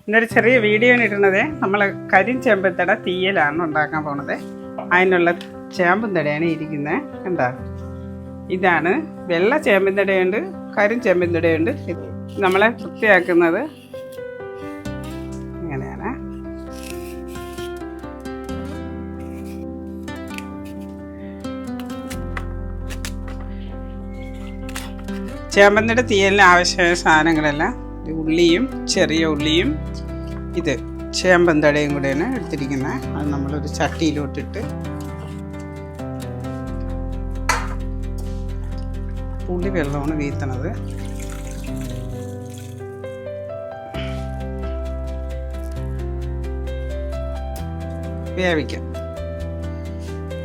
ഇന്നൊരു ചെറിയ വീഡിയോ ഇടുന്നത് നമ്മൾ കരിഞ്ചേമ്പത്തട തീയലാണ് ഉണ്ടാക്കാൻ പോണത്. അതിനുള്ള ചേമ്പന്തടയാണ് ഇരിക്കുന്നത്. കണ്ടോ, ഇതാണ് വെള്ള ചേമ്പന്തടയുണ്ട്, കരിഞ്ചേമ്പന്തടയുണ്ട്. നമ്മളെ വൃത്തിയാക്കുന്നത് ഇങ്ങനെയാണ്. ചേമ്പന്തട തീയലിന് ആവശ്യമായ സാധനങ്ങളെല്ലാം ഉള്ളിയും ചെറിയ ഉള്ളിയും ഇത് ചേമ്പന്തടയും കൂടെയാണ് എടുത്തിരിക്കുന്നത്. അത് നമ്മളൊരു ചട്ടിയിലോട്ടിട്ട് പുളി വെള്ളമാണ് വീത്തണത്. വേവിക്കാം.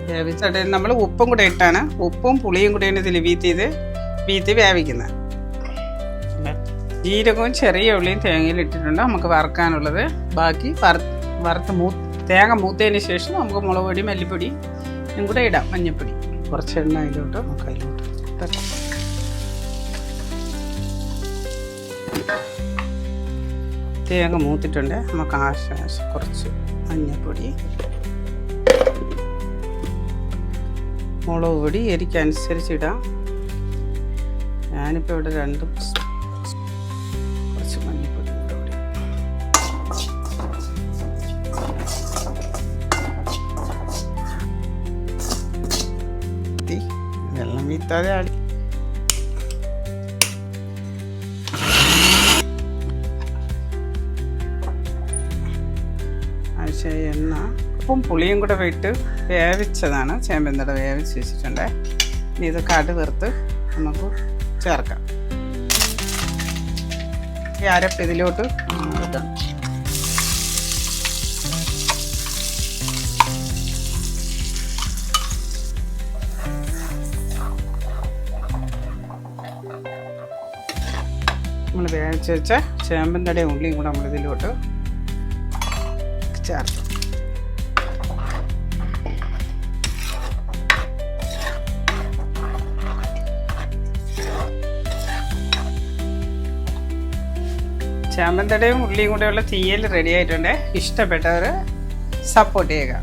വേവിച്ചിട്ട് നമ്മൾ ഉപ്പും കൂടെ ഇട്ടാണ്, ഉപ്പും പുളിയും കൂടെയാണ് ഇതിൽ വീത്തി വേവിക്കുന്നത്. ജീരകവും ചെറിയ ഉള്ളിയും തേങ്ങയിൽ ഇട്ടിട്ടുണ്ട് നമുക്ക് വറുക്കാനുള്ളത്. ബാക്കി തേങ്ങ മൂത്തതിന് ശേഷം നമുക്ക് മുളക് പൊടി, മല്ലിപ്പൊടി കൂടെ ഇടാം, മഞ്ഞൾപ്പൊടി. കുറച്ച് എണ്ണ അതിലോട്ട് നമുക്ക് അതിലോട്ട് തട്ടാം. തേങ്ങ മൂത്തിട്ടുണ്ട്, നമുക്ക് ആവശ്യം കുറച്ച് മഞ്ഞൾപ്പൊടി, മുളക് പൊടി എരിക്കനുസരിച്ചിടാം. ഞാനിപ്പോൾ ഇവിടെ കുറച്ച് മഞ്ഞൾപ്പൊടി കൂടെ വെള്ളം വീത്താതെ ആടി. എണ്ണ ഉപ്പും പുളിയും കൂടെ ഇട്ട് വേവിച്ചതാണ് ചേമ്പന്തട, വേവിച്ച് വെച്ചിട്ടുണ്ട്. ഇനി ഇത് കടുവറുത്ത് നമുക്ക് ചേർക്കാം. ഈ അരപ്പ് ഇതിലോട്ട് ഇടാം. നമ്മൾ വേവിച്ച് വെച്ച ചേമ്പന്തടയും ഉള്ളിയും കൂടെ നമ്മൾ ഇതിലോട്ട് ചേർക്കാം. ചേമ്പന്തടയും ഉള്ളിയും കൂടെയുള്ള തീയൽ റെഡി ആയിട്ടുണ്ട്. ഇഷ്ടപ്പെട്ടവർ സപ്പോർട്ട് ചെയ്യുക.